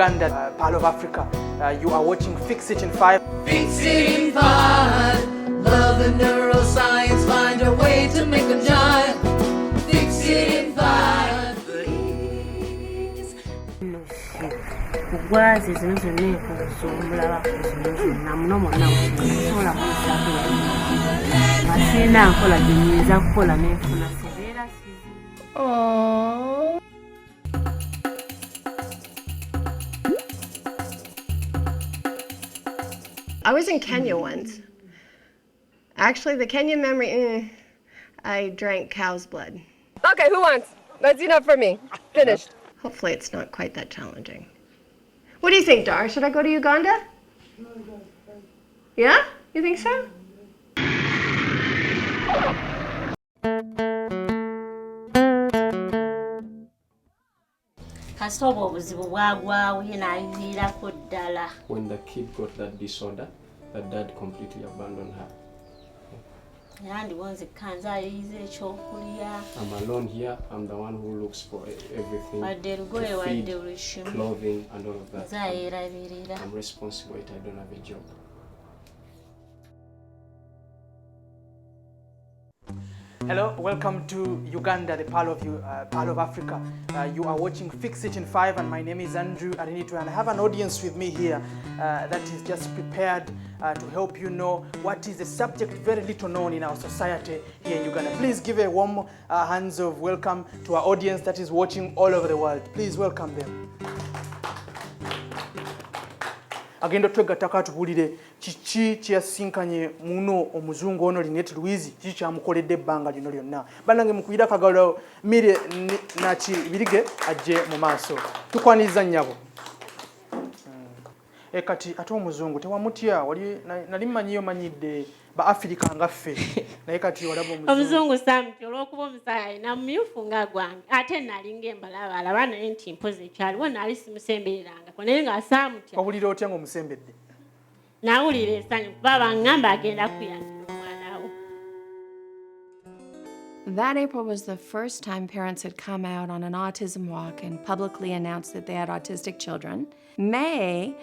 Uganda, Pearl of Africa. You are watching Fix It in 5. Fix it in 5. Love and neuroscience, find a way to make them jive. Fix it in 5. Kugwazi zino zonna enkuzo omulaba zino zonna muno mwonna sobola kumusabira asina nkola gyenyinza kukola nenfuna sebeera I was in Kenya once. Actually, the Kenya memory, I drank cow's blood. Okay, who wants? That's enough for me. Finished. Hopefully it's not quite that challenging. What do you think, Dar? Should I go to Uganda? Yeah? You think so? kasooba obuzibu bwagwawo ye n'ayiviirako ddala. When the kid got that disorder, the dad completely abandoned her. I'm alone here. I'm the one who looks for everything, to feed, clothing, and all of that. I'm responsible. I don't have a job. Hello, welcome to Uganda, the Pearl of Africa. You are watching Fix It in 5, and my name is Andrew Arinitwe, and I have an audience with me here that is just prepared to help you know what is a subject very little known in our society here in Uganda. Please give a warm hands of welcome to our audience that is watching all over the world. Please welcome them. Agenda twegattako tubuulire kiki kyeyasinkanye muno omuzungu ono Lynette Louise, kiki kyamukoledde ebbanga lino lyonna. Bannange mukuyira akagalo Millys Biofeedback ajje mu maaso. Tukwaniriza nnyabo. Kati ate omuzungu tewamutya, wali nali mmanyiyo manyidde ba Africa ngaffe. Naye kati olaba omuzungu samti olw'okuba omusaya alina mumyufu nga gwange ate nalinga embalabala naye nti mpozi ekyaliwo naali simusembererangako naye nga saamutya. Wawulira otya ng'omusembedde? Nawulira essanyu kuba baŋŋamba agenda kuyambira omwana we. That April was the first time parents had come out on an autism walk and publicly announced that they had autistic children. May,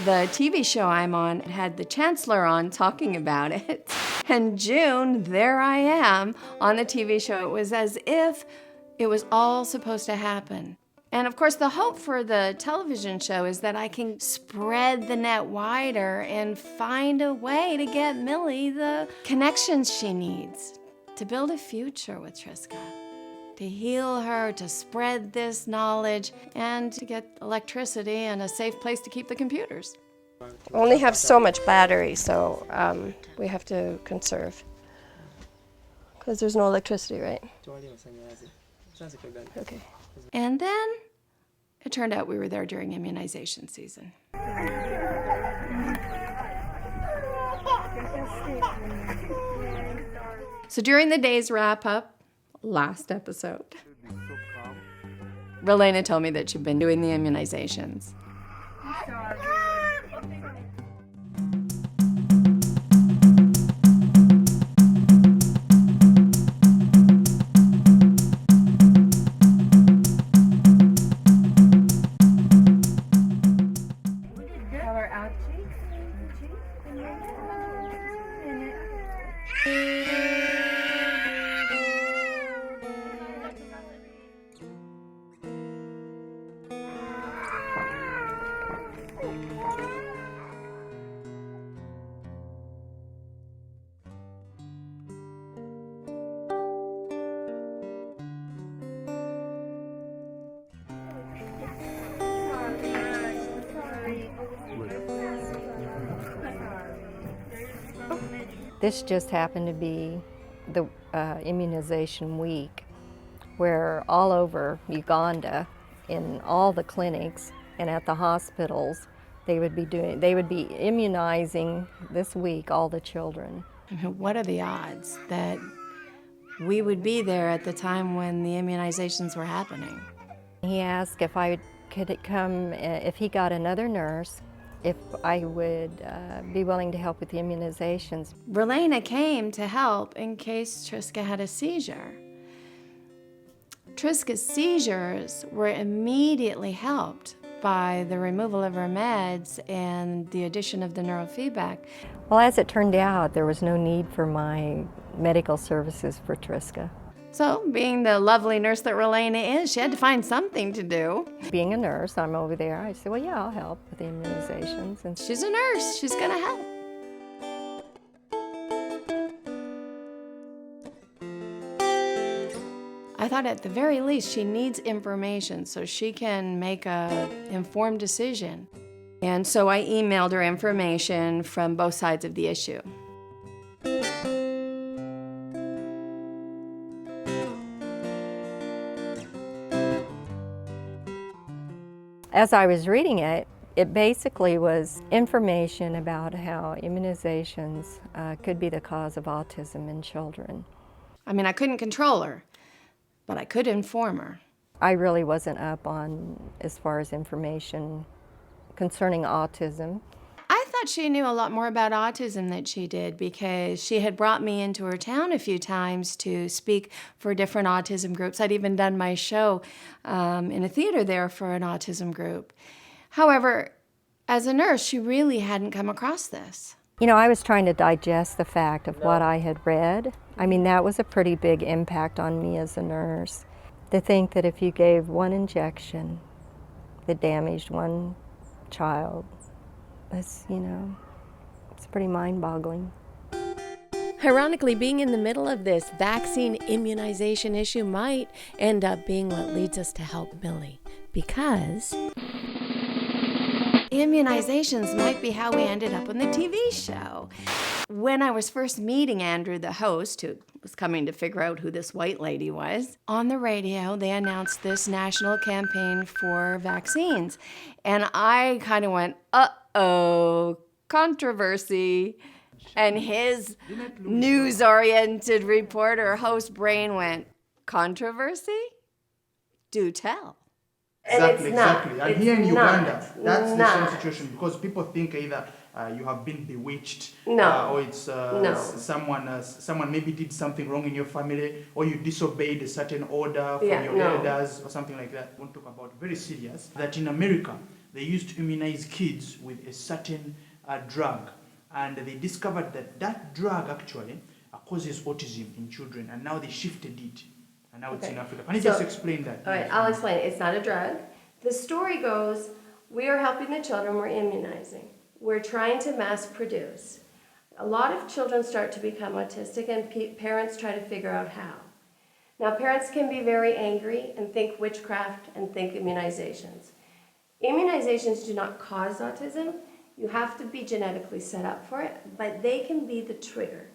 the TV show I'm on, had the chancellor on talking about it. And June, there I am on the TV show. It was as if it was all supposed to happen. And of course, the hope for the television show is that I can spread the net wider and find a way to get Millie the connections she needs to build a future with Trisca, to heal her, to spread this knowledge, and to get electricity and a safe place to keep the computers. We only have so much battery, so we have to conserve. Because there's no electricity, right? Okay. And then it turned out we were there during immunization season. So during the day's wrap-up, last episode, Relena told me that she'd been doing the immunizations. This just happened to be the immunization week, where all over Uganda, in all the clinics and at the hospitals, they would be immunizing this week all the children. What are the odds that we would be there at the time when the immunizations were happening? He asked if I could come, if he got another nurse, if I would be willing to help with the immunizations. Relena came to help in case Trisca had a seizure. Trisca's seizures were immediately helped by the removal of her meds and the addition of the neurofeedback. Well, as it turned out, there was no need for my medical services for Trisca. So, being the lovely nurse that Relena is, she had to find something to do. Being a nurse, I'm over there. I said, well, yeah, I'll help with the immunizations. And She's a nurse. She's going to help. I thought at the very least she needs information so she can make an informed decision. And so I emailed her information from both sides of the issue. as I was reading it, it basically was information about how immunizations could be the cause of autism in children. I mean, I couldn't control her, but I could inform her. I really wasn't up on as far as information concerning autism. I thought she knew a lot more about autism than she did because she had brought me into her town a few times to speak for different autism groups. I'd even done my show in a theater there for an autism group. However, as a nurse, she really hadn't come across this. You know, I was trying to digest the fact of what I had read. I mean, that was a pretty big impact on me as a nurse. To think that if you gave one injection that damaged one child, that's, you know, it's pretty mind-boggling. Ironically, being in the middle of this vaccine immunization issue might end up being what leads us to help Milly, because immunizations might be how we ended up on the TV show. When I was first meeting Andrew, the host, who was coming to figure out who this white lady was, on the radio, they announced this national campaign for vaccines. And I kind of went, uh-oh, controversy. And his news-oriented reporter host brain went, controversy? Do tell. Exactly. And here in Uganda, that's the same situation, because people think either you have been bewitched, or it's someone maybe did something wrong in your family, or you disobeyed a certain order from your elders, or something like that. I want to talk about very serious, that in America, they used to immunize kids with a certain drug, and they discovered that that drug actually causes autism in children, and now they shifted it. And now it's in Africa. Can you just explain that? All right, I'll explain it. It's not a drug. The story goes, we are helping the children, we're immunizing. We're trying to mass produce. A lot of children start to become autistic and parents try to figure out how. Now, parents can be very angry and think witchcraft and think immunizations. Immunizations do not cause autism. You have to be genetically set up for it, but they can be the trigger.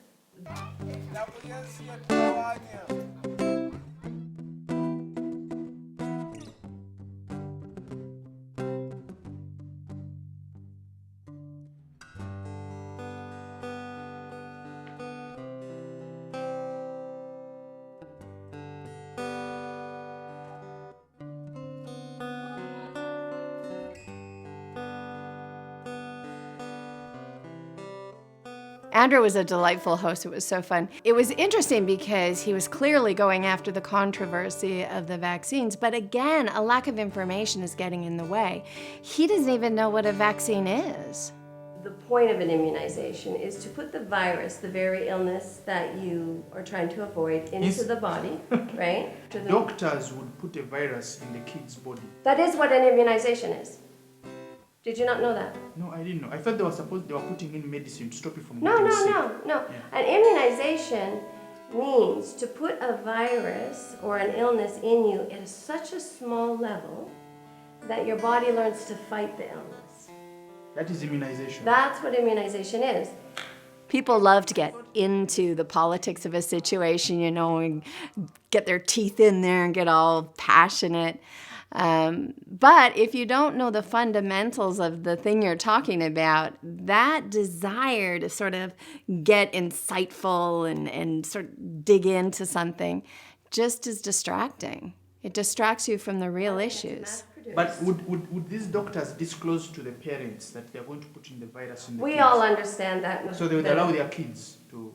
Andrew was a delightful host. It was so fun. It was interesting because he was clearly going after the controversy of the vaccines, but again, a lack of information is getting in the way. He doesn't even know what a vaccine is. The point of an immunization is to put the virus, the very illness that you are trying to avoid, into the body, right? Doctors would put a virus in the kid's body. That is what an immunization is. Did you not know that? No, I didn't know. I thought they were putting in medicine to stop you from No. getting sick. Yeah. An immunization means to put a virus or an illness in you at such a small level that your body learns to fight the illness. That is immunization. That's what immunization is. People love to get into the politics of a situation, you know, and get their teeth in there and get all passionate. But if you don't know the fundamentals of the thing you're talking about, that desire to sort of get insightful and sort of dig into something just is distracting. It distracts you from the real issues. But would these doctors disclose to the parents that they're going to put in the virus in the kids? We all understand that. So they would allow their kids to...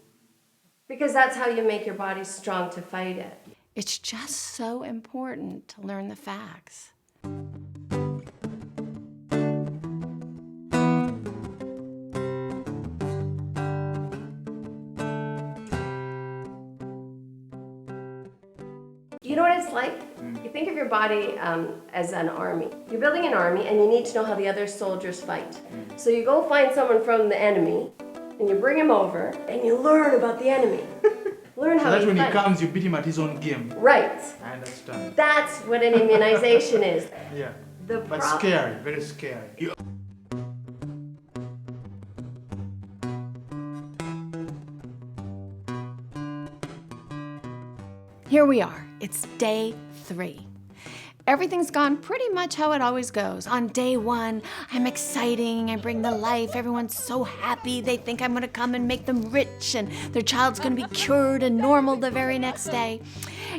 Because that's how you make your body strong to fight it. It's just so important to learn the facts. You know what it's like? You think of your body as an army. You're building an army and you need to know how the other soldiers fight. So you go find someone from the enemy and you bring him over and you learn about the enemy. Learn how So that he when he fights. comes, you beat him at his own game. Right. I understand. That's what an immunization is. Yeah. The But prob- scary, very scary. Here we are. It's day 3. Everything's gone pretty much how it always goes. On day 1, I'm exciting, I bring the life, everyone's so happy, they think I'm gonna come and make them rich and their child's gonna be cured and normal the very next day.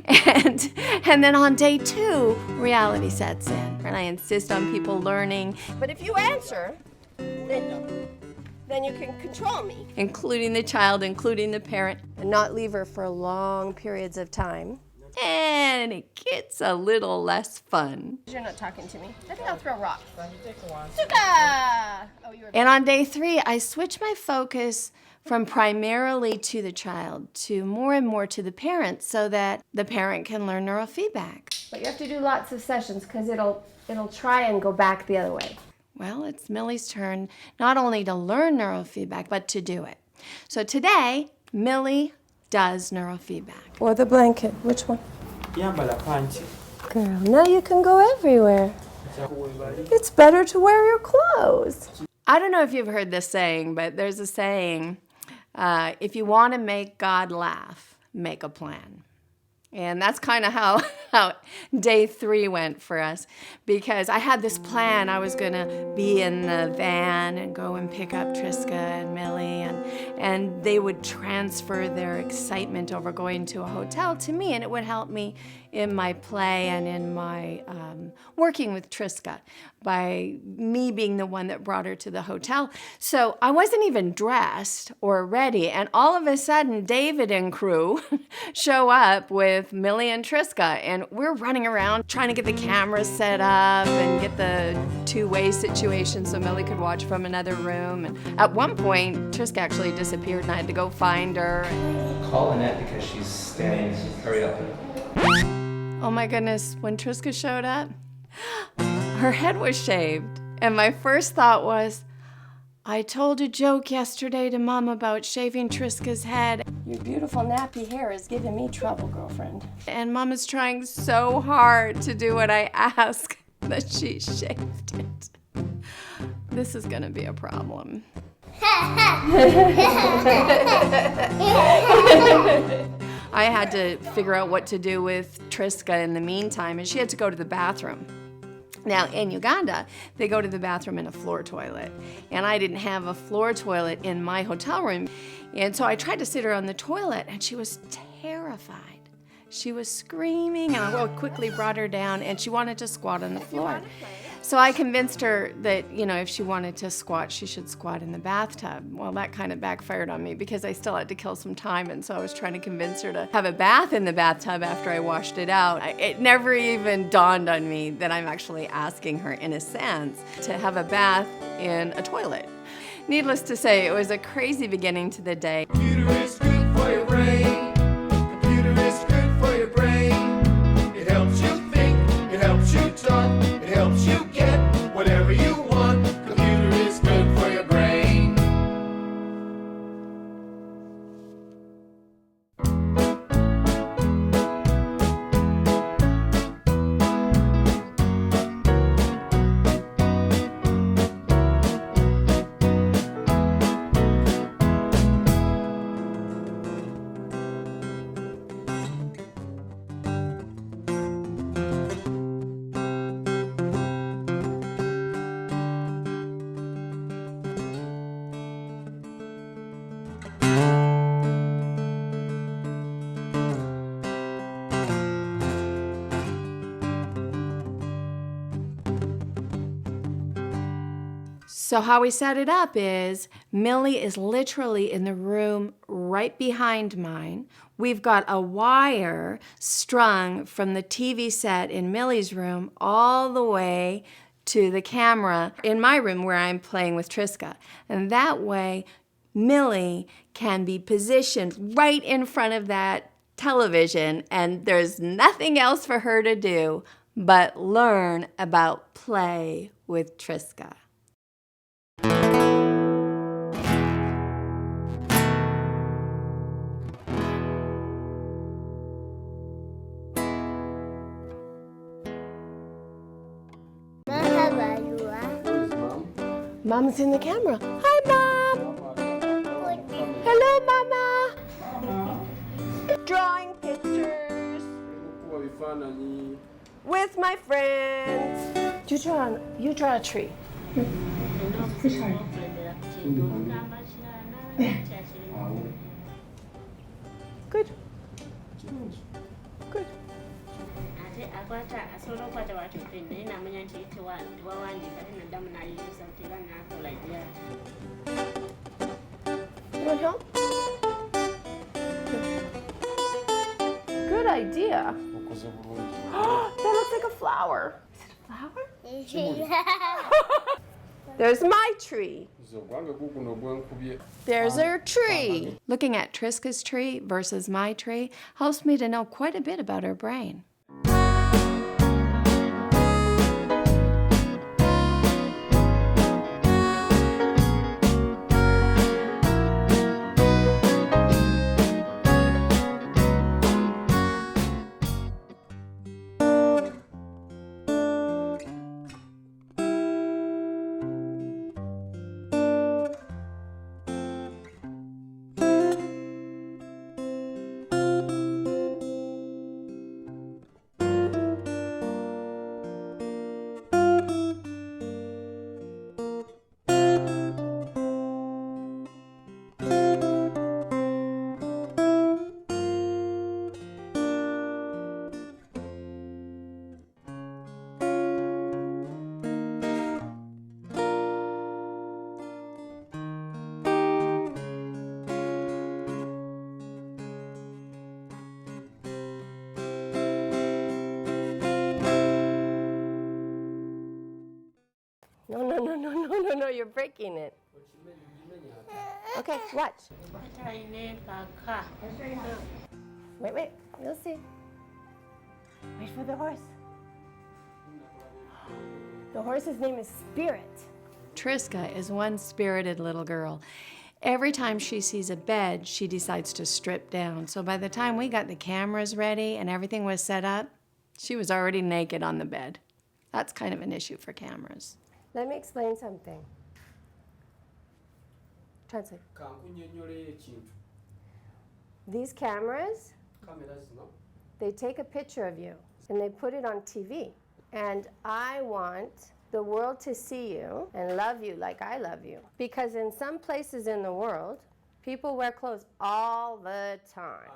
And then on day 2, reality sets in. And I insist on people learning, But if you answer, then you can control me. including the child, including the parent, And not leave her for long periods of time. and it gets a little less fun. You're not talking to me. I think I'll throw rocks. Trisca! Oh, you were. And on day 3, I switch my focus from primarily to the child to more and more to the parent so that the parent can learn neurofeedback. But you have to do lots of sessions because it'll try and go back the other way. Well, it's Milly's turn not only to learn neurofeedback, but to do it. So today, Milly does neurofeedback. Or the blanket. Which one? Yambala panty. Girl, now you can go everywhere. It's better to wear your clothes. I don't know if you've heard this saying, but there's a saying, if you want to make God laugh, make a plan. And that's kind of how day 3 went for us, because I had this plan. I was going to be in the van and go and pick up Trisca and Milly, and they would transfer their excitement over going to a hotel to me, and it would help me in my play and in my working with Trisca by me being the one that brought her to the hotel. So I wasn't even dressed or ready, and all of a sudden David and crew show up with Milly and Trisca, and we're running around trying to get the cameras set up and get the two-way situation so Milly could watch from another room. And at one point, Trisca actually disappeared and I had to go find her. Call Lynette because she's standing. Hurry up. Oh my goodness, when Trisca showed up, her head was shaved. And my first thought was, I told a joke yesterday to Mom about shaving Trisca's head. Your beautiful nappy hair is giving me trouble, girlfriend. And Mom is trying so hard to do what I ask that she shaved it. This is gonna be a problem. I had to figure out what to do with Trisca in the meantime, and she had to go to the bathroom. Now, in Uganda, they go to the bathroom in a floor toilet, and I didn't have a floor toilet in my hotel room. And so I tried to sit her on the toilet, and she was terrified. She was screaming, and I quickly brought her down, and she wanted to squat on the floor. So I convinced her that, you know, if she wanted to squat, she should squat in the bathtub. Well, that kind of backfired on me because I still had to kill some time, and so I was trying to convince her to have a bath in the bathtub after I washed it out. It never even dawned on me that I'm actually asking her, in a sense, to have a bath in a toilet. Needless to say, it was a crazy beginning to the day. Computer is good for your brain. Computer is good for your brain. It helps you think, it helps you talk, it helps you get whatever you want. Computer is good for your brain. So how we set it up is Milly is literally in the room right behind mine. We've got a wire strung from the TV set in Milly's room all the way to the camera in my room where I'm playing with Trisca. And that way, Milly can be positioned right in front of that television, and there's nothing else for her to do but learn about play with Trisca. Mom's in the camera. Hi, Mom. Hello, Mama. Drawing pictures with my friends. You draw a tree. Good. Good. You want help? Good idea. That looks like a flower. Is it a flower? There's my tree. There's her tree. Looking at Trisca's tree versus my tree helps me to know quite a bit about her brain. No, you're breaking it. Okay, watch. Wait, you'll see. Wait for the horse. The horse's name is Spirit. Trisca is one spirited little girl. Every time she sees a bed, she decides to strip down. So by the time we got the cameras ready and everything was set up, she was already naked on the bed. That's kind of an issue for cameras. Let me explain something. Translate. These cameras, they take a picture of you and they put it on TV. And I want the world to see you and love you like I love you. Because in some places in the world, people wear clothes all the time.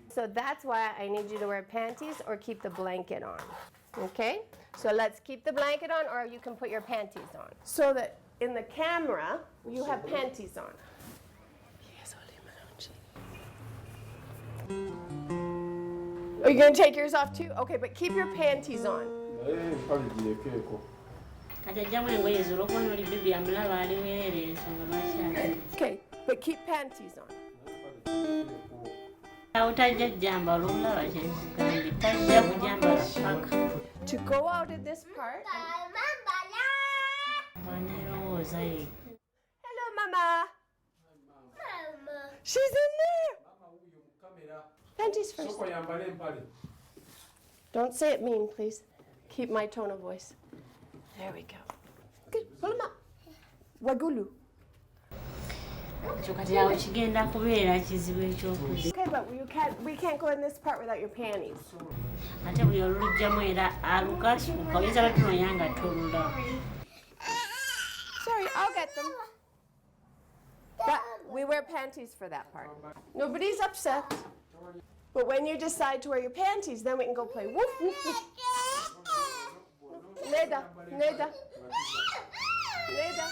So that's why I need you to wear panties or keep the blanket on. Okay? So let's keep the blanket on, or you can put your panties on. So that in the camera, you have panties on. Are you going to take yours off too? Okay, but keep your panties on. Okay, but keep panties on. To go out of this part. Hello, Mama. She's in there. Panties first. Don't say it mean, please. Keep my tone of voice. There we go. Good. Pull them up. Wagulu. Okay, but we can't go in this part without your panties. Sorry, I'll get them. But we wear panties for that part. Nobody's upset. But when you decide to wear your panties, then we can go play woof, woof, woof. Neda, neda. Neda.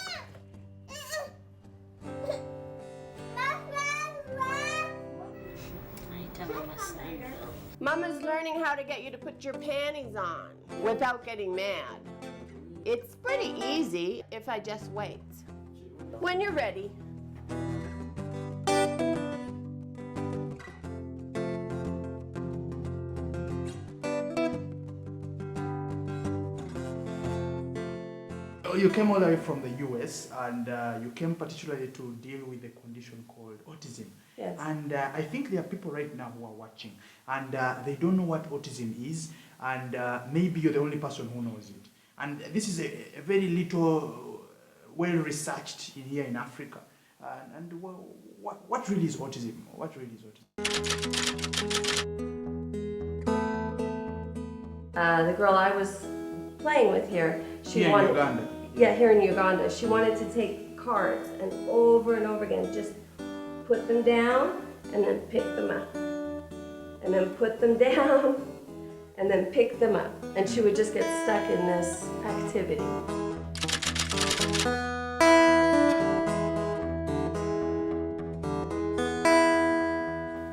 Mama's learning how to get you to put your panties on without getting mad. It's pretty easy if I just wait. When you're ready. you came all the way from the US, and you came particularly to deal with a condition called autism. Yes. And I think there are people right now who are watching, and they don't know what autism is, and maybe you're the only person who knows it. And this is a very little well-researched in here in Africa. And what really is autism? What really is autism? The girl I was playing with here, she Here wanted, in Uganda. Yeah, here in Uganda. She wanted to take cards and over again, just put them down and then pick them up. And then put them down and then pick them up. And she would just get stuck in this activity.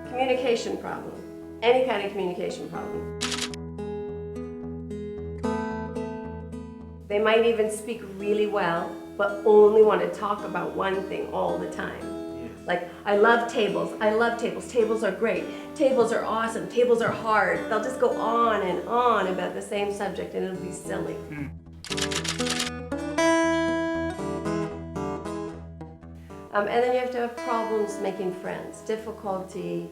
Communication problem. Any kind of communication problem. They might even speak really well, but only want to talk about one thing all the time. Yes. Like, I love tables. I love tables. Tables are great. Tables are awesome. Tables are hard. They'll just go on and on about the same subject, and it'll be silly. And then you have to have problems making friends, difficulty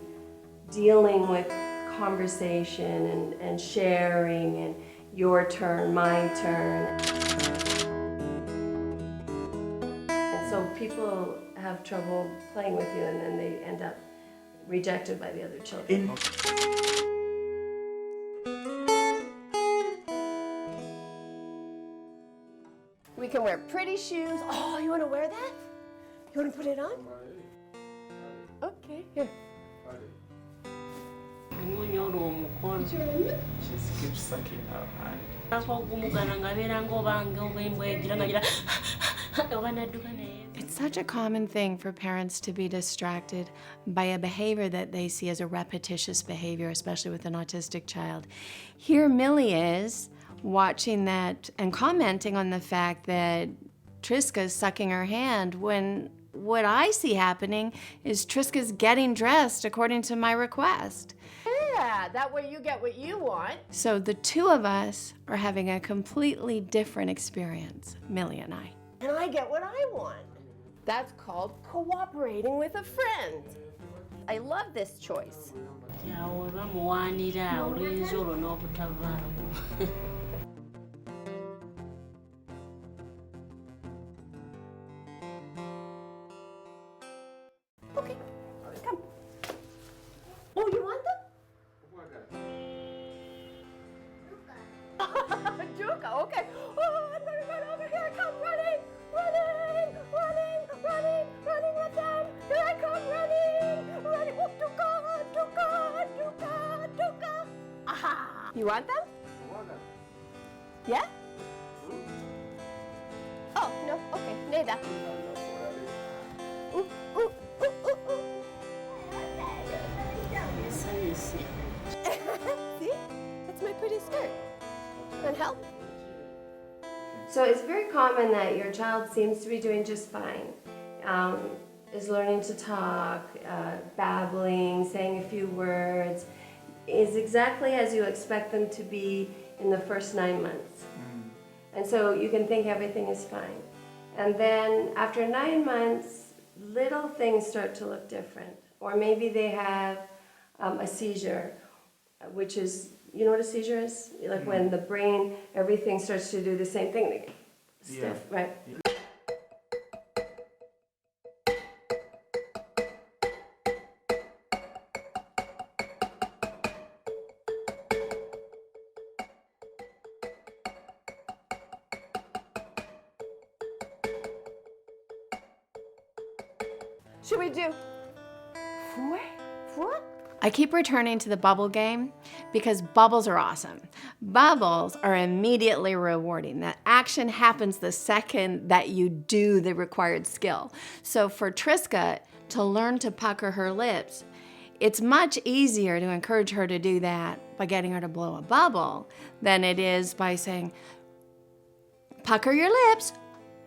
dealing with conversation and sharing and your turn, my turn. And so people have trouble playing with you, and then they end up rejected by the other children. We can wear pretty shoes. Oh, you want to wear that? You want to put it on? Okay, here. She keeps sucking her hand. It's such a common thing for parents to be distracted by a behavior that they see as a repetitious behavior, especially with an autistic child. Here Milly is watching that and commenting on the fact that Trisca's sucking her hand when what I see happening is Trisca's getting dressed according to my request. Yeah, that way you get what you want. So the two of us are having a completely different experience, Milly and I. And I get what I want. That's called cooperating with a friend. I love this choice. Okay, come. Oh, you want them? Duca, okay. Oh, I'm gonna run over here. I come running with them. Here I come running. Oh, Duca. Aha! You want them? Yeah? Oh, no, okay, neither. See? That's my pretty skirt. And help? So it's very common that your child seems to be doing just fine. Is learning to talk, babbling, saying a few words, is exactly as you expect them to be in the first 9 months. And so you can think everything is fine. And then after 9 months, little things start to look different. Or maybe they have a seizure, which is, you know what a seizure is? Like when the brain, everything starts to do the same thing. They get stiff, right? Should we do? I keep returning to the bubble game because bubbles are awesome. Bubbles are immediately rewarding. That action happens the second that you do the required skill. So for Trisca to learn to pucker her lips, it's much easier to encourage her to do that by getting her to blow a bubble than it is by saying, pucker your lips,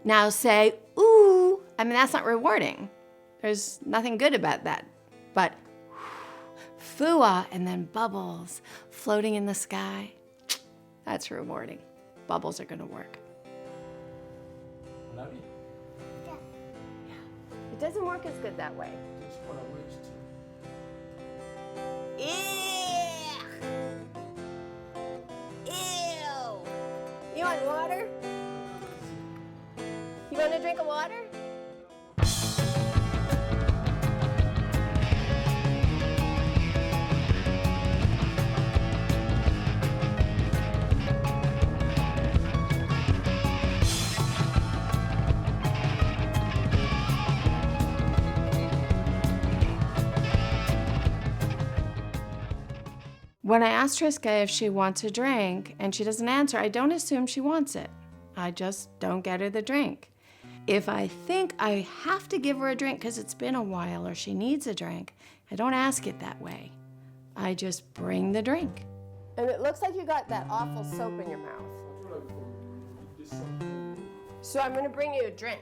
now say, ooh. I mean, that's not rewarding. There's nothing good about that. But fua and then bubbles floating in the sky, that's rewarding. Bubbles are gonna work. It doesn't work as good that way. Ew! Ew! You want water? You want a drink of water? When I ask Trisca if she wants a drink and she doesn't answer, I don't assume she wants it. I just don't get her the drink. If I think I have to give her a drink because it's been a while or she needs a drink, I don't ask it that way. I just bring the drink. And it looks like you got that awful soap in your mouth. So I'm gonna bring you a drink.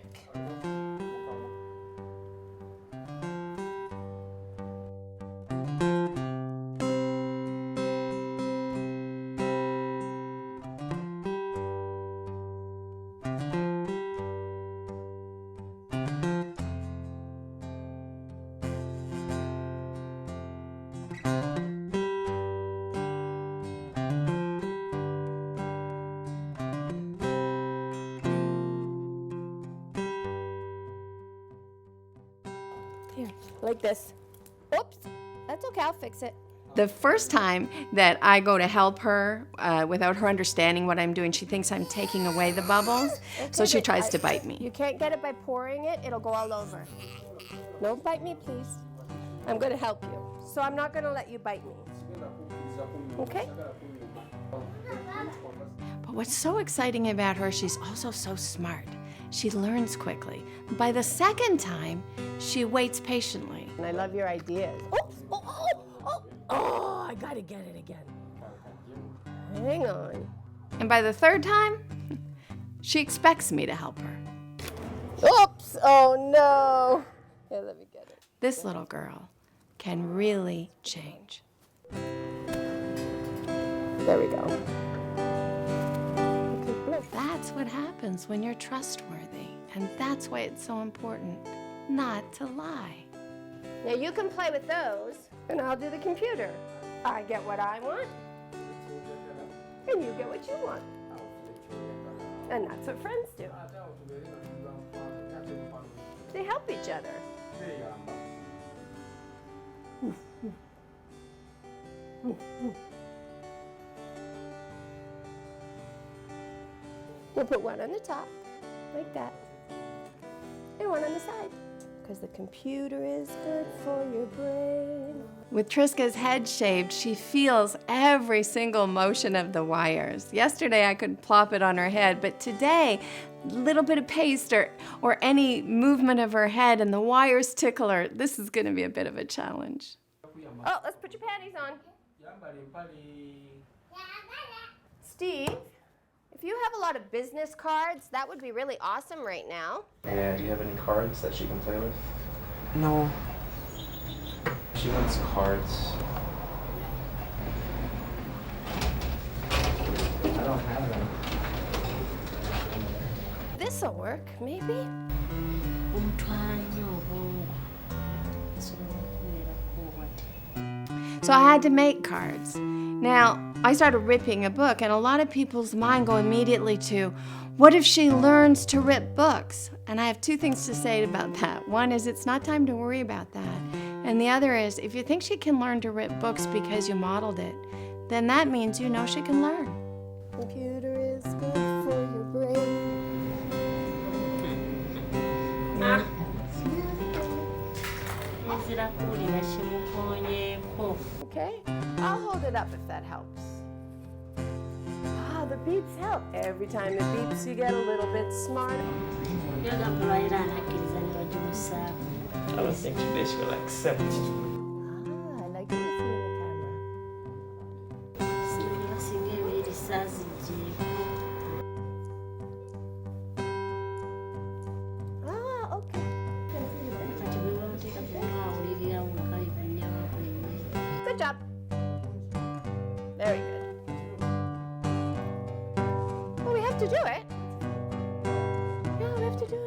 Here, like this. Oops, that's okay, I'll fix it. The first time that I go to help her without her understanding what I'm doing, she thinks I'm taking away the bubbles, so she tries to bite me. You can't get it by pouring it, it'll go all over. Don't bite me, please. I'm gonna help you. So I'm not gonna let you bite me. Okay? But what's so exciting about her, she's also so smart. She learns quickly. By the second time, she waits patiently. And I love your ideas. Oops, oh, I gotta get it again. Hang on. And by the third time, she expects me to help her. Oops, oh no. Here, let me get it. This little girl can really change. There we go. That's what happens when you're trustworthy. And that's why it's so important not to lie. Now you can play with those, and I'll do the computer. I get what I want, and you get what you want. And that's what friends do. They help each other. We'll put one on the top, like that, and one on the side, because the computer is good for your brain. With Trisca's head shaved, she feels every single motion of the wires. Yesterday I could plop it on her head, but today, a little bit of paste or any movement of her head and the wires tickle her. This is going to be a bit of a challenge. Oh, let's put your panties on. Steve, if you have a lot of business cards, that would be really awesome right now. Yeah, do you have any cards that she can play with? No. She wants cards. I don't have them. This'll work, maybe? So I had to make cards. Now, I started ripping a book, and a lot of people's mind go immediately to, what if she learns to rip books? And I have two things to say about that. One is it's not time to worry about that. And the other is, if you think she can learn to rip books because you modeled it, then that means you know she can learn. Computer is good for your brain. Okay, I'll hold it up if that helps. Ah, the beeps help. Every time it beeps, you get a little bit smarter. I don't think today she will accept it. Ah, I like to see in the camera. Ah, okay. Good job. Very good. Well, we have to do it. Yeah, we have to do it.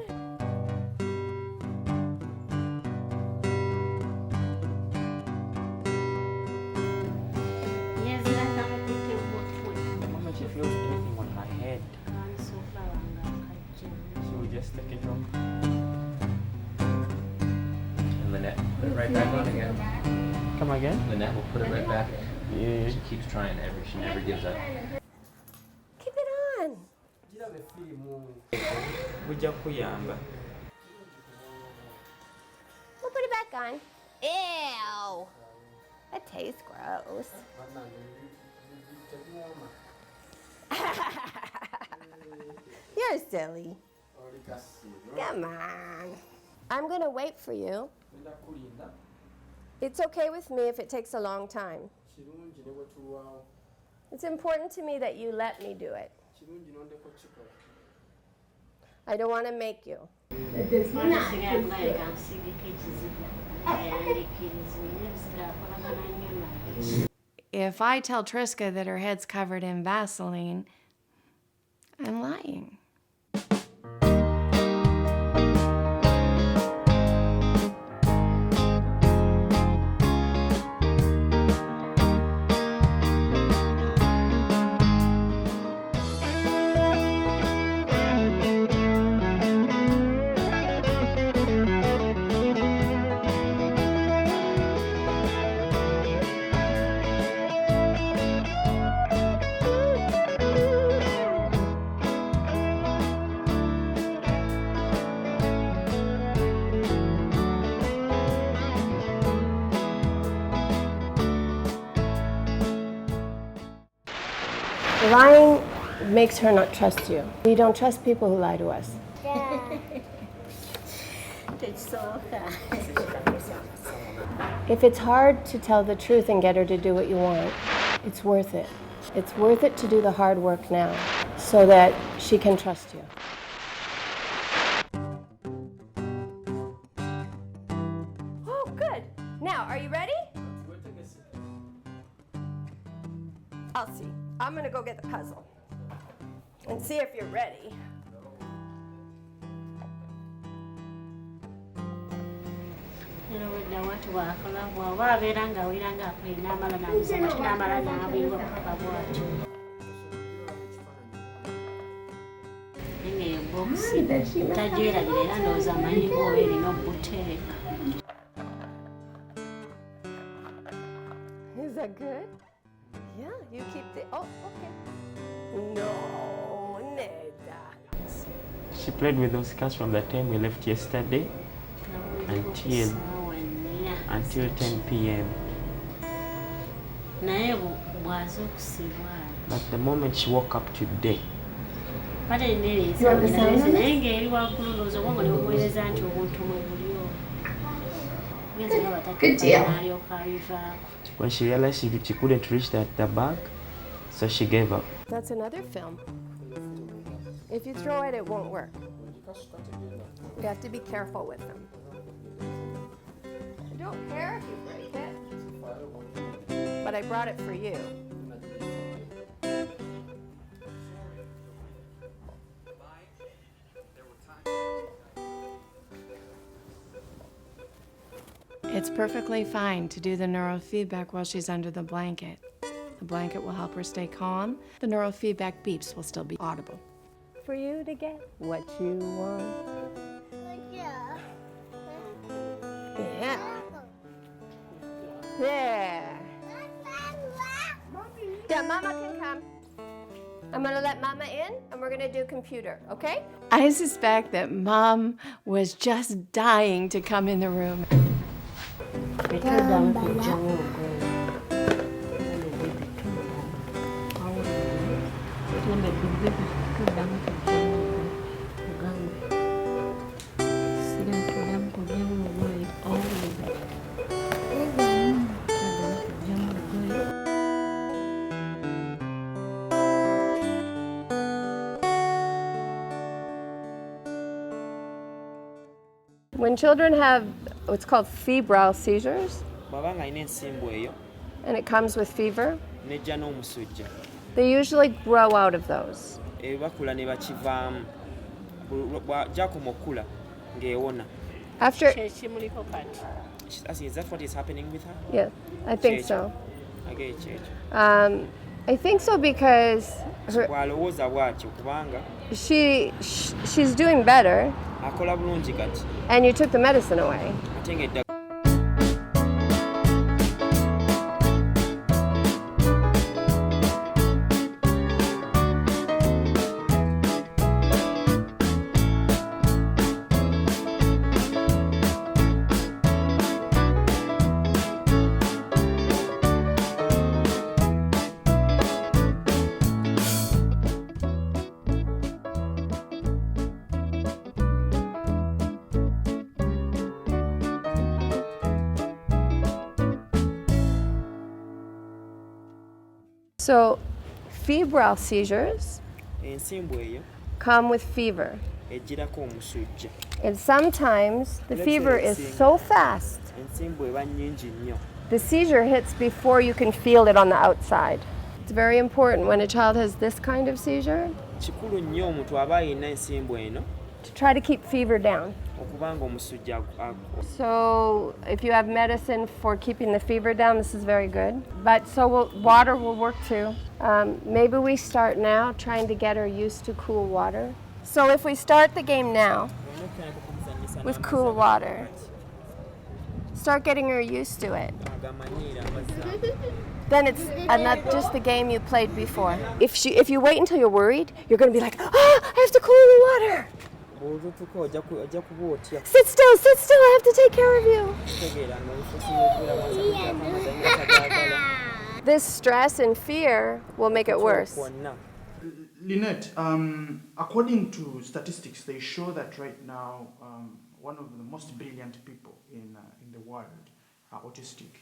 Put it right back on again. Come again? Lynette will put it right back. Yeah. She keeps trying she never gives up. Keep it on. Bujja kuyamba. We'll put it back on. Ew. That tastes gross. You're silly. Come on. I'm going to wait for you. It's okay with me if it takes a long time. It's important to me that you let me do it. I don't want to make you. If I tell Trisca that her head's covered in Vaseline, I'm lying. Lying makes her not trust you. We don't trust people who lie to us. If it's hard to tell the truth and get her to do what you want, it's worth it. It's worth it to do the hard work now so that she can trust you. Oh, good. Now, are you ready? I'll see. I'm gonna go get the puzzle and see if you're ready. Is that good? Yeah, you keep the. Oh, okay. No, Neda. She played with those cats from the time we left yesterday until 10 p.m. But the moment she woke up today, Good deal. when she realized she couldn't reach the bag, so she gave up. That's another film. If you throw it, it won't work. You have to be careful with them. I don't care if you break it, but I brought it for you. It's perfectly fine to do the neurofeedback while she's under the blanket. The blanket will help her stay calm. The neurofeedback beeps will still be audible. For you to get what you want. Yeah. There. Yeah, Mama can come. I'm gonna let Mama in and we're gonna do computer, okay? I suspect that Mom was just dying to come in the room. When children have what's called febrile seizures, and it comes with fever, they usually grow out of those. After, Is that what is happening with her? yeah, I think so. I I think so because she's doing better, and you took the medicine away. So, febrile seizures come with fever. And sometimes the fever is so fast, the seizure hits before you can feel it on the outside. It's very important when a child has this kind of seizure to try to keep fever down. So if you have medicine for keeping the fever down, this is very good. But water will work too. Maybe we start now trying to get her used to cool water. So if we start the game now with cool water, start getting her used to it. Then it's not just the game you played before. If you wait until you're worried, you're going to be like, I have to cool the water. Sit still, I have to take care of you. This stress and fear will make it worse. Lynette, according to statistics, they show that right now one of the most brilliant people in the world are autistic.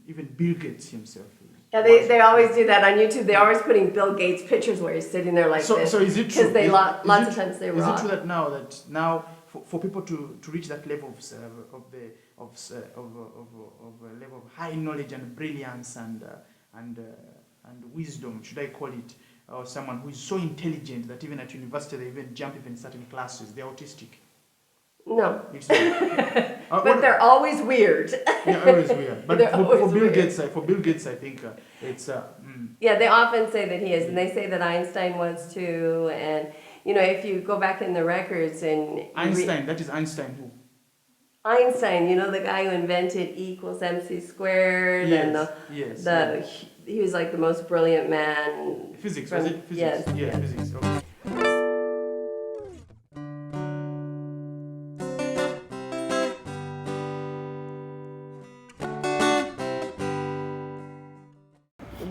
Even Bill Gates himself. Yeah, they always do that on YouTube. They're always putting Bill Gates pictures where he's sitting there like this. So is it true? Because lots of times they rock. Is it true that now for people to reach that level of a level of high knowledge and brilliance and wisdom, should I call it, or someone who is so intelligent that even at university they even jump even certain classes, they're autistic? No. But they're always weird. Yeah, always weird. But for Bill Gates, I think it's. Yeah, they often say that he is, and they say that Einstein was too. And if you go back in the records and Einstein, that is Einstein who? Einstein, the guy who invented E = mc squared, yes, and he was like the most brilliant man. Physics, was it? Physics. Yes. Yeah, yes. Physics. Okay.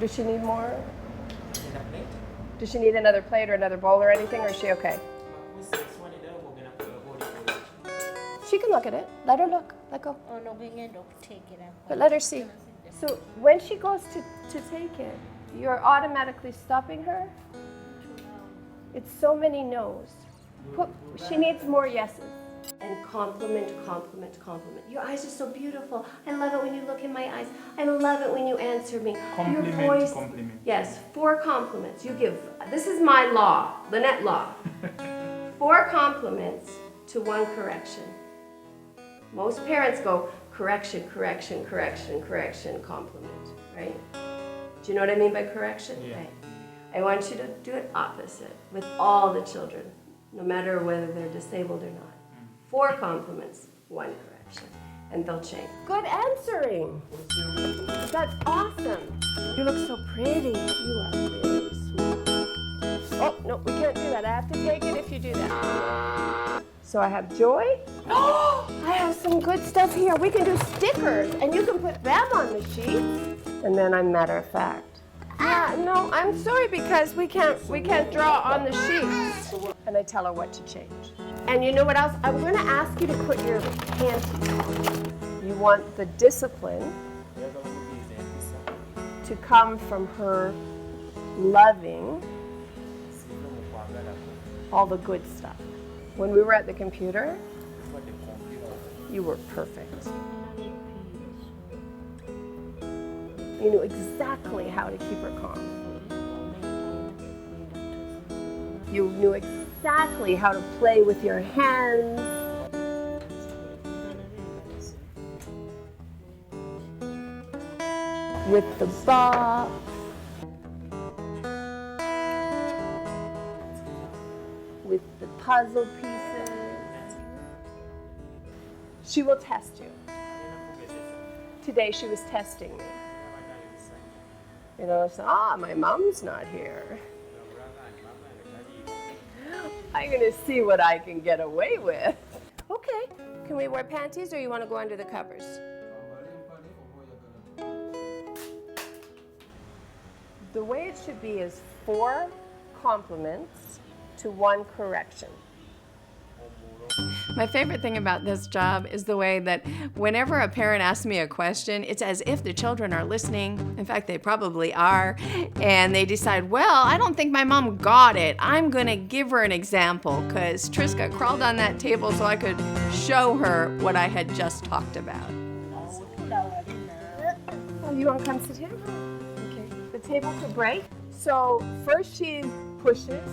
Does she need more? Does she need another plate or another bowl or anything, or is she okay? She can look at it. Let her look. Let go. Oh no, we end up taking it. But let her see. So when she goes to take it, you're automatically stopping her? It's so many no's. She needs more yeses. And compliment. Your eyes are so beautiful. I love it when you look in my eyes. I love it when you answer me. Compliment. Your voice. Yes, 4 compliments. You give, this is my law, Lynette Law. 4 compliments to 1 correction. Most parents go correction, compliment, right? Do you know what I mean by correction? Yeah. Right. I want you to do it opposite with all the children, no matter whether they're disabled or not. 4 compliments, 1 correction, and they'll change. Good answering. That's awesome. You look so pretty. You are really sweet. Oh, no, we can't do that. I have to take it if you do that. So I have joy. Oh, I have some good stuff here. We can do stickers, and you can put them on the sheets. And then I'm matter of fact. Yeah, no, I'm sorry because we can't draw on the sheets. And I tell her what to change. And you know what else? I'm going to ask you to put your panties on. You want the discipline to come from her loving all the good stuff. When we were at the computer, you were perfect. You knew exactly how to keep her calm. You knew exactly how to play with your hands. With the box. With the puzzle pieces. She will test you. Today she was testing me. So, my mom's not here. I'm gonna see what I can get away with. Okay, can we wear panties or you wanna go under the covers? The way it should be is 4 compliments to 1 correction. My favorite thing about this job is the way that whenever a parent asks me a question, it's as if the children are listening. In fact, they probably are. And they decide, well, I don't think my mom got it. I'm going to give her an example because Trisca crawled on that table so I could show her what I had just talked about. Oh, you want to come sit here? Okay. The table could break. So first she pushes.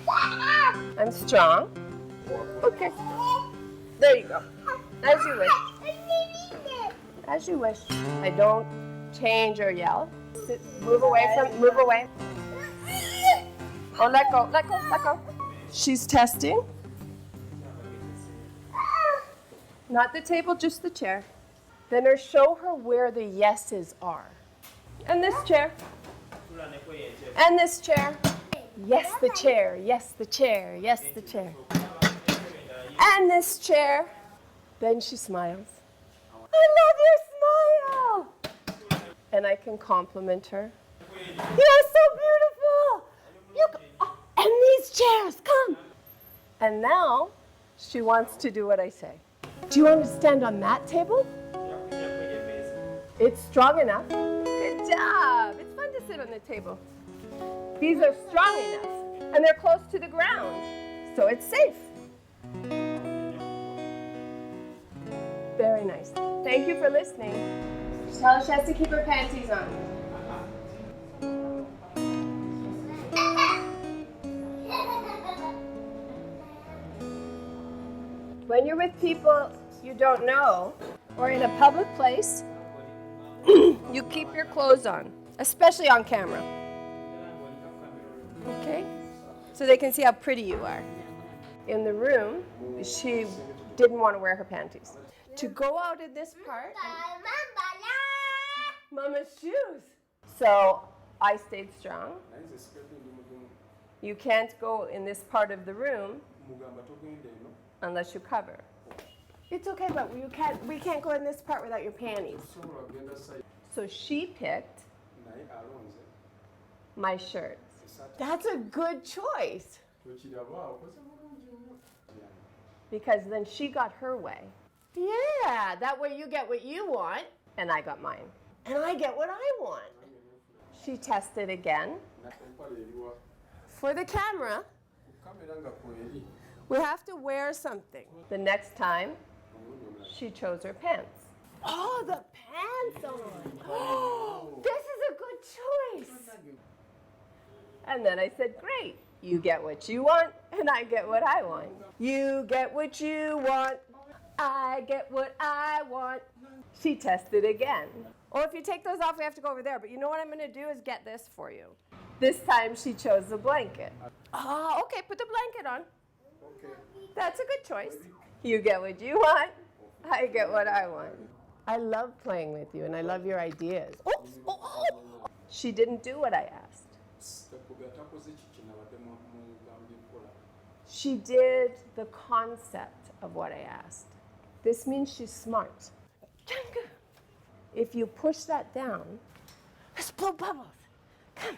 I'm strong. Okay. There you go. As you wish. As you wish. I don't change or yell. Sit, move away. Oh, let go. She's testing. Not the table, just the chair. Then show her where the yeses are. And this chair. And this chair. Yes, the chair. Yes, the chair. Yes, the chair. And this chair. Then she smiles. I love your smile. And I can compliment her. You're so beautiful. And these chairs, come. And now she wants to do what I say. Do you want to stand on that table? It's strong enough. Good job. It's fun to sit on the table. These are strong enough, and they're close to the ground, so it's safe. Very nice. Thank you for listening. Tell her she has to keep her panties on. When you're with people you don't know, or in a public place, you keep your clothes on, especially on camera. Okay? So they can see how pretty you are. In the room, she didn't want to wear her panties. To go out in this part, Mama's shoes. So I stayed strong. You can't go in this part of the room unless you cover. It's okay, but we can't go in this part without your panties. So she picked my shirt. That's a good choice. Because then she got her way. Yeah, that way you get what you want, and I got mine. And I get what I want. She tested again. For the camera, we have to wear something. The next time, she chose her pants. Oh, the pants on. This is a good choice. And then I said, great. You get what you want, and I get what I want. You get what you want. I get what I want. She tested again. Oh, if you take those off, we have to go over there. But you know what I'm going to do is get this for you. This time she chose the blanket. Oh, okay, put the blanket on. Okay. That's a good choice. You get what you want. I get what I want. I love playing with you, and I love your ideas. Oops, oh. She didn't do what I asked. She did the concept of what I asked. This means she's smart. If you push that down, let's blow bubbles. Come.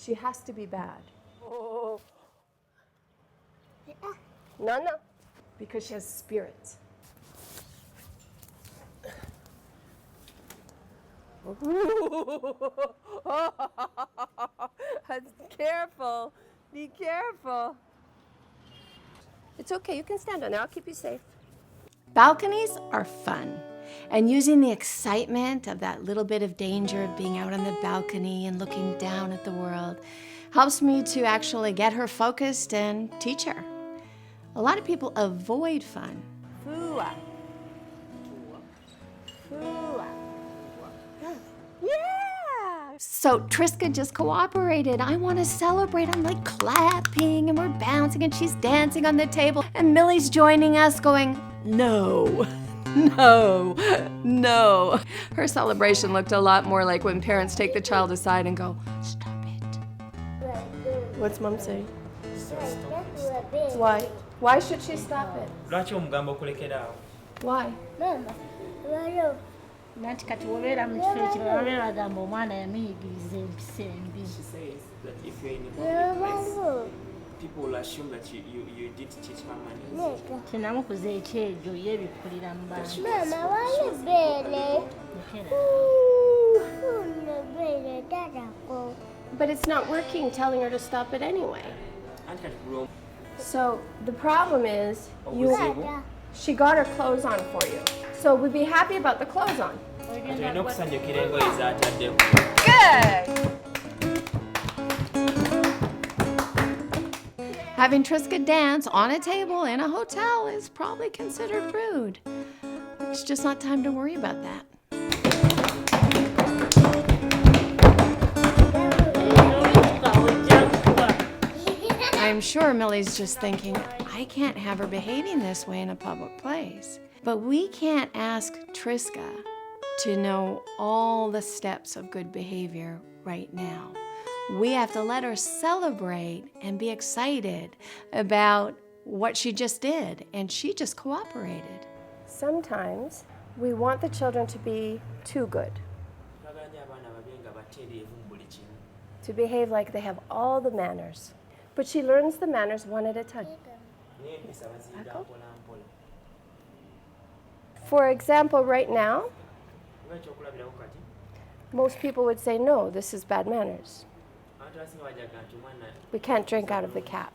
She has to be bad. Oh. No. Because she has spirit. Careful. Be careful. It's okay. You can stand on there. I'll keep you safe. Balconies are fun. And using the excitement of that little bit of danger of being out on the balcony and looking down at the world helps me to actually get her focused and teach her. A lot of people avoid fun. Yeah! So Trisca just cooperated. I want to celebrate. I'm like clapping and we're bouncing and she's dancing on the table. And Milly's joining us going, no. No. Her celebration looked a lot more like when parents take the child aside and go, stop it. What's Mom saying? Why? Why should she stop it? Why? Nati kati wobeera mu kifo ekirala babeera bagamba omwana yamuyigiriza empisa embi. people assume that you did teach her manners. Tenamukuza ekyejo ye bikulira mu bantu. Mama, why you belly? But it's not working telling her to stop it anyway. So the problem is she got her clothes on for you. So we'd be happy about the clothes on. Good! Having Trisca dance on a table in a hotel is probably considered rude. It's just not time to worry about that. I'm sure Millie's just thinking, I can't have her behaving this way in a public place. But we can't ask Trisca to know all the steps of good behavior right now. We have to let her celebrate and be excited about what she just did, and she just cooperated. Sometimes we want the children to be too good, to behave like they have all the manners. But she learns the manners one at a time. For example, right now, most people would say, no, this is bad manners. We can't drink out of the cap.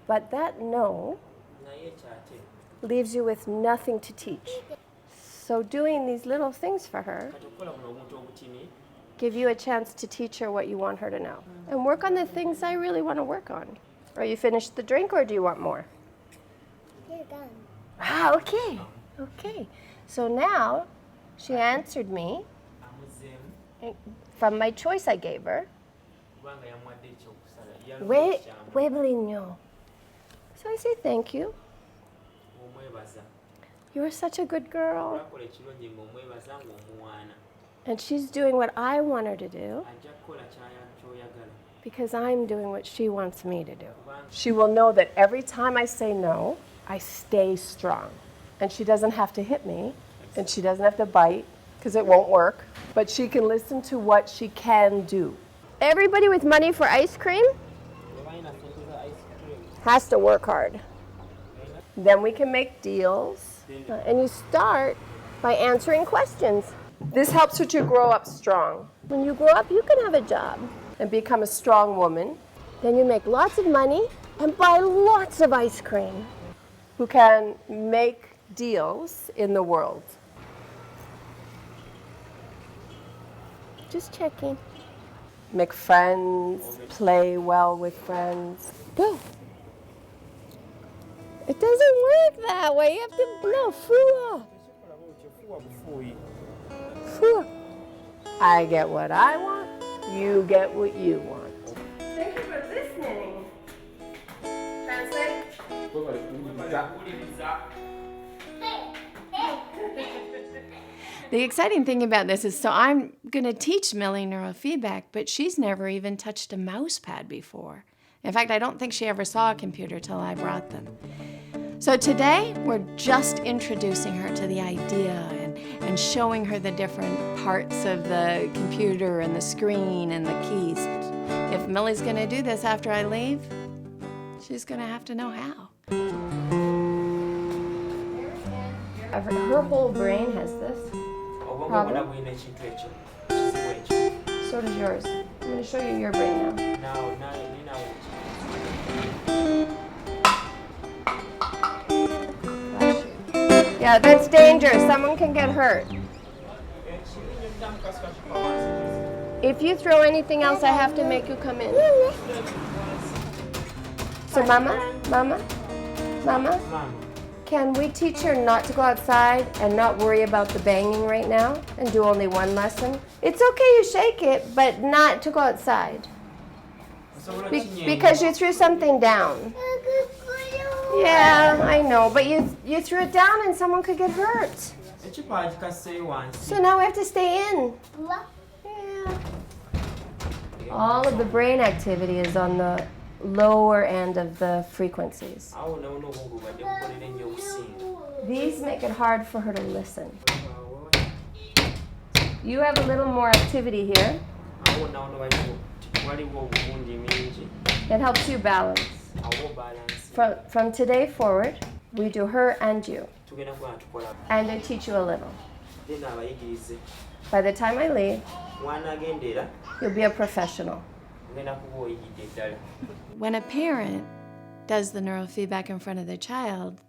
But that no leaves you with nothing to teach. So doing these little things for her give you a chance to teach her what you want her to know. And work on the things I really want to work on. Are you finished the drink or do you want more? You're done. Ah, okay. Okay. So now she answered me from my choice I gave her. Webelinyo. So I say thank you. You're such a good girl. And she's doing what I want her to do because I'm doing what she wants me to do. She will know that every time I say no, I stay strong. And she doesn't have to hit me, and she doesn't have to bite, because it won't work. But she can listen to what she can do. Everybody with money for ice cream has to work hard. Then we can make deals. And you start by answering questions. This helps her to grow up strong. When you grow up, you can have a job and become a strong woman. Then you make lots of money and buy lots of ice cream. Who can make deals in the world. Just checking. Make friends, play well with friends. Go. It doesn't work that way. You have to, no, fua. Fua. I get what I want, you get what you want. Thank you for listening. Translate. The exciting thing about this is, so I'm going to teach Millie neurofeedback, but she's never even touched a mouse pad before. In fact, I don't think she ever saw a computer till I brought them. So today, we're just introducing her to the idea and showing her the different parts of the computer and the screen and the keys. If Millie's going to do this after I leave, she's going to have to know how. Her whole brain has this problem. So does yours. I'm going to show you your brain now. Yeah, that's dangerous. Someone can get hurt. If you throw anything else, I have to make you come in. So Mama, can we teach her not to go outside and not worry about the banging right now and do only one lesson? It's okay you shake it, but not to go outside. Because you threw something down. Yeah, I know, but you threw it down and someone could get hurt. So now we have to stay in. Yeah. All of the brain activity is on the lower end of the frequencies. These make it hard for her to listen. You have a little more activity here. It helps you balance. From today forward, we do her and you. And I teach you a little. By the time I leave, you'll be a professional. When a parent does the neurofeedback in front of the child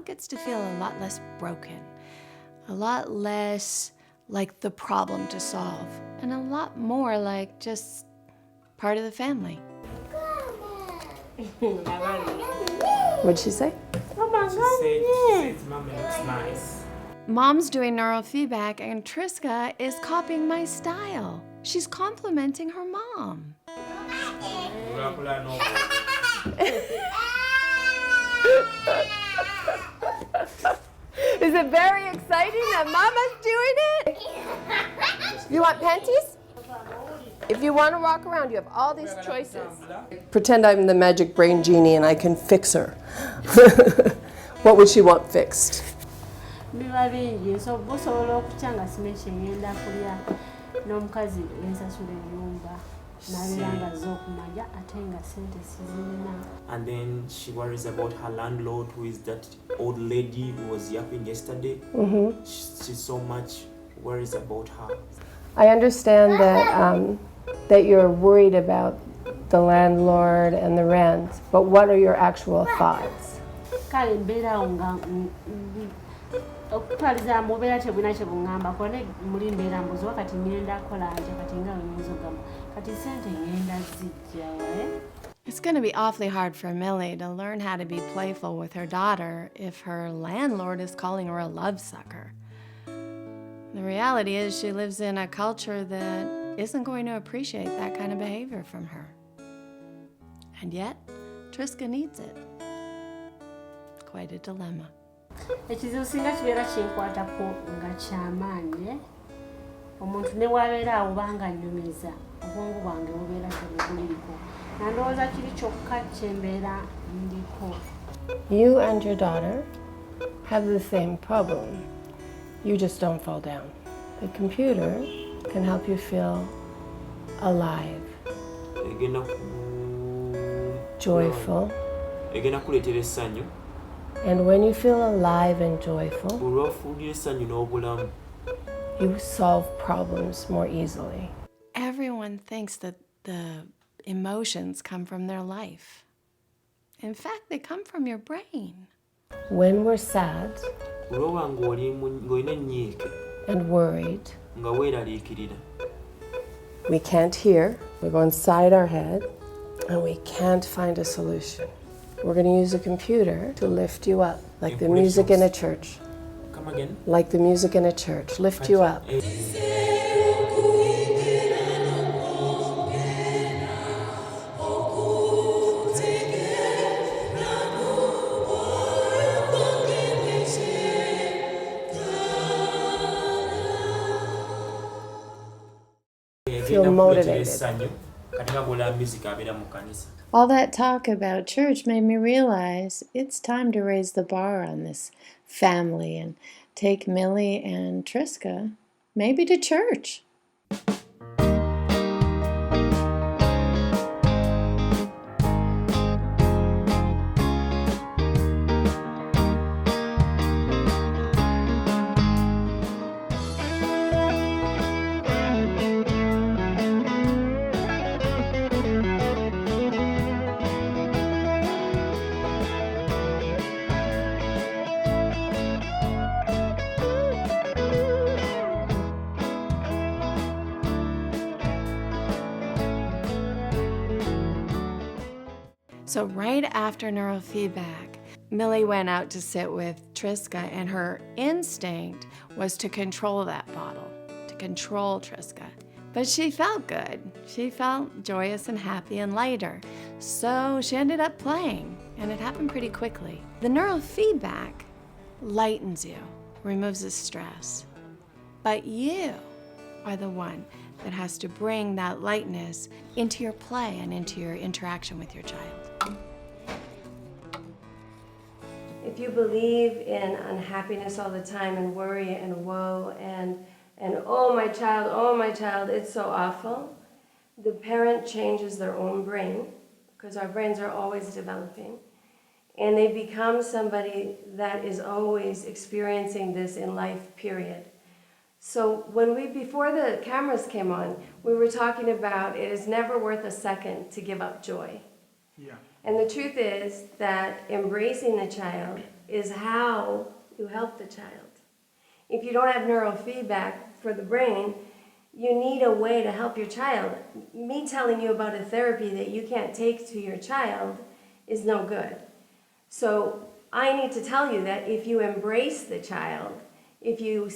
gets to feel a lot less broken, a lot less like the problem to solve, and a lot more like just part of the family. What'd she say? Oh my God, She said Mommy looks nice. Mom's doing neurofeedback and Trisca is copying my style. She's complimenting her mom. Is it very exciting that Mama's doing it? You want panties? If you want to walk around, you have all these choices. Pretend I'm the magic brain genie and I can fix her. What would she want fixed? biba bingi osobola okukyanga simeshe ngenda kulya n'omukazi ensasula ennyumba nabiranga z'okumanya ate nga sente sizirina. And then she worries about her landlord, who is that old lady who was yapping yesterday. She's so much worries about her. I understand that you're worried about the landlord and the rent, but what are your actual thoughts? Kale mbeerawo nga okutwaliza mubeera tebulina kye buŋŋamba kone muli mbeera mbuzi wakati ngenda kola ntya kati nga wenyinza ogamba kati sente ngenda zijja. It's going to be awfully hard for Millie to learn how to be playful with her daughter if her landlord is calling her a love sucker. The reality is she lives in a culture that isn't going to appreciate that kind of behavior from her. And yet, Trisca needs it. Quite a dilemma. Ekizibu singa kibeera kinkwatako nga kyamaanyi omuntu ne wabeera awo banga nnyumiza obwongo bwange bubeera tebubuliiko nandowooza kiri kyokka kyembeera ndiko. You and your daughter have the same problem. You just don't fall down. The computer can help you feel alive, joyful. And when you feel alive and joyful, you solve problems more easily. Everyone thinks that the emotions come from their life. In fact, they come from your brain. When we're sad and worried, we can't hear, we go inside our head, and we can't find a solution. We're going to use a computer to lift you up, like the music in a church. Come again? Like the music in a church, lift you up. Feel motivated. All that talk about church made me realize it's time to raise the bar on this family and take Millie and Trisca maybe to church. So right after neurofeedback, Millie went out to sit with Trisca, and her instinct was to control that bottle, to control Trisca. But she felt good. She felt joyous and happy and lighter. So she ended up playing, and it happened pretty quickly. The neurofeedback lightens you, removes the stress. But you are the one that has to bring that lightness into your play and into your interaction with your child. If you believe in unhappiness all the time and worry and woe and oh my child, it's so awful, the parent changes their own brain, because our brains are always developing, and they become somebody that is always experiencing this in life, period. So before the cameras came on, we were talking about it is never worth a second to give up joy. Yeah. And the truth is that embracing the child is how you help the child. If you don't have neurofeedback for the brain, you need a way to help your child. Me telling you about a therapy that you can't take to your child is no good. So I need to tell you that if you embrace the child, if you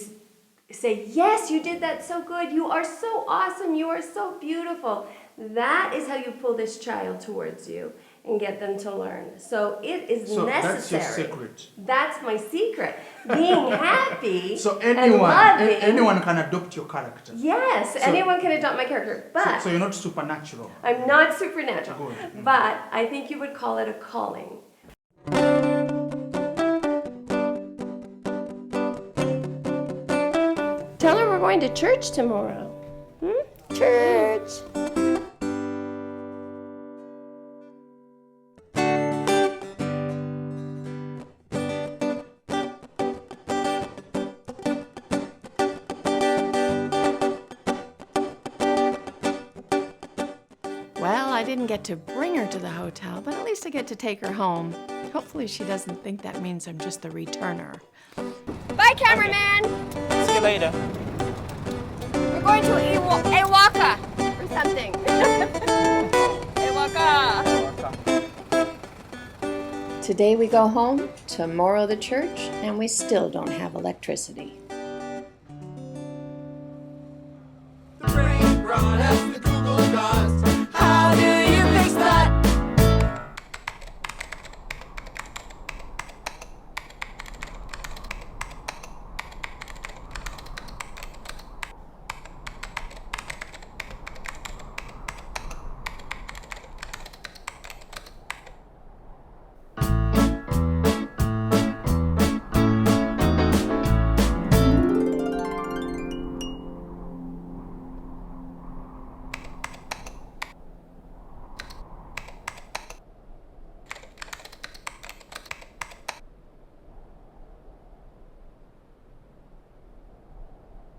say, yes, you did that so good, you are so awesome, you are so beautiful, that is how you pull this child towards you and get them to learn. So it is necessary. That's your secret. That's my secret. Being happy so and loving. anyone can adopt your character. Yes, anyone can adopt my character. But so you're not supernatural. I'm not supernatural. Good. But I think you would call it a calling. Tell her we're going to church tomorrow. Church. Well, I didn't get to bring her to the hotel, but at least I get to take her home. Hopefully she doesn't think that means I'm just the returner. Bye, cameraman. See you later. We're going to Awaka or something. Awaka. Today we go home, tomorrow the church, and we still don't have electricity. The brain brought us the Google Docs. How do you fix that?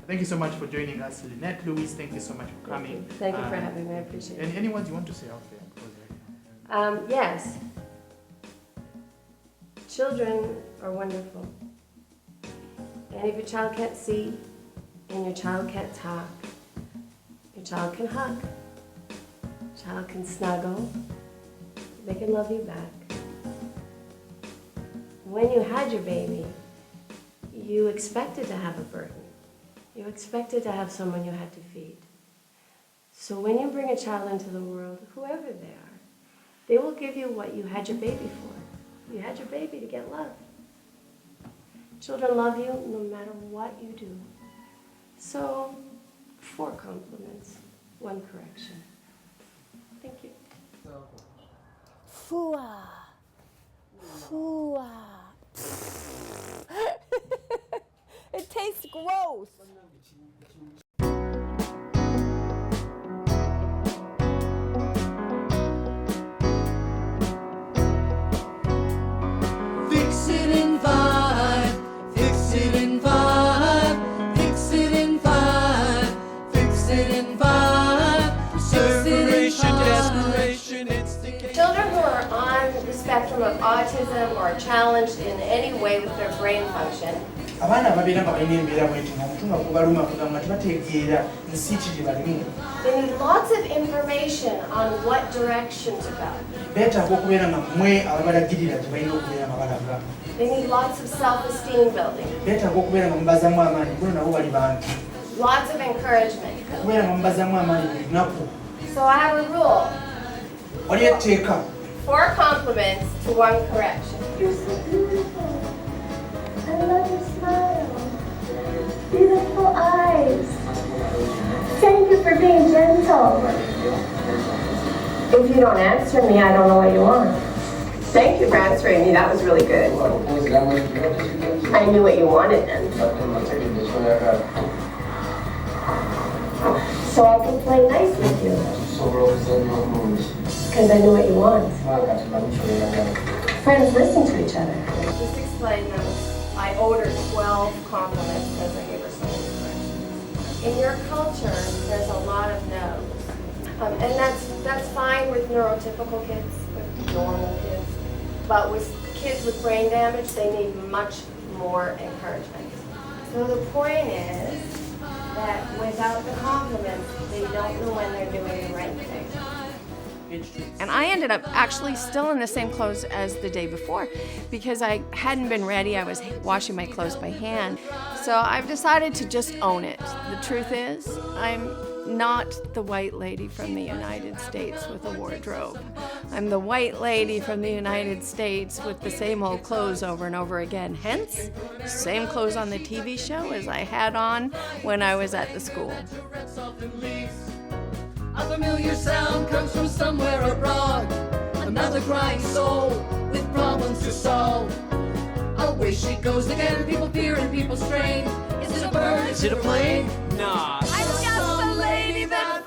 Thank you so much for joining us, Lynette Louise. Thank you so much for coming. Thank you for having me. I appreciate it. And anyone you want to say out there? Yes. Children are wonderful. And if your child can't see and your child can't talk, your child can hug, your child can snuggle, they can love you back. When you had your baby, you expected to have a burden. You expected to have someone you had to feed. So when you bring a child into the world, whoever they are, they will give you what you had your baby for. You had your baby to get love. Children love you no matter what you do. So, 4 compliments, 1 correction. Thank you. Fua. Fua. It tastes gross. Fix it in 5. Fix it in 5. Fix it in 5. Fix it in 5. Perseveration, desperation, instigation. Children who are on the spectrum of autism or challenged in any way with their brain function, abaana ababeera nga balina embeera bweti omutu nga gubaluma kugamba tebategeera nsi kiri balimu. they need lots of information on what direction to go. Beetaaga okubeera nga mmwe ababalagirira gye balina okubeera nga balaga. They need lots of self-esteem building, Beetaaga okubeera nga mubazamu amaanyi kuno nabo bali bantu. lots of encouragement. Okubeera nga mubazamu amaanyi buli lunaku. So I have a rule. Waliyo etteeka. 4 compliments to 1 correction. You're so beautiful. I love your smile. Beautiful eyes. Thank you for being gentle. If you don't answer me, I don't know what you want. Thank you for answering me. That was really good. I knew what you wanted then. So I can play nice with you. Because I know what you want. Friends listen to each other. Just explain those. I owed her 12 compliments because I gave her so many corrections. In your culture, there's a lot of no's. And that's fine with neurotypical kids, with normal kids. But with kids with brain damage, they need much more encouragement. So the point is that without the compliments, they don't know when they're doing the right thing. And I ended up actually still in the same clothes as the day before because I hadn't been ready. I was washing my clothes by hand. So I've decided to just own it. The truth is, I'm not the white lady from the United States with a wardrobe. I'm the white lady from the United States with the same old clothes over and over again. Hence, same clothes on the TV show as I had on when I was at the school. A familiar sound comes from somewhere abroad. Another crying soul with problems to solve. Away she goes again. People fear and people strain. Is it a bird? Is it a plane? Nah. I'm just a lady that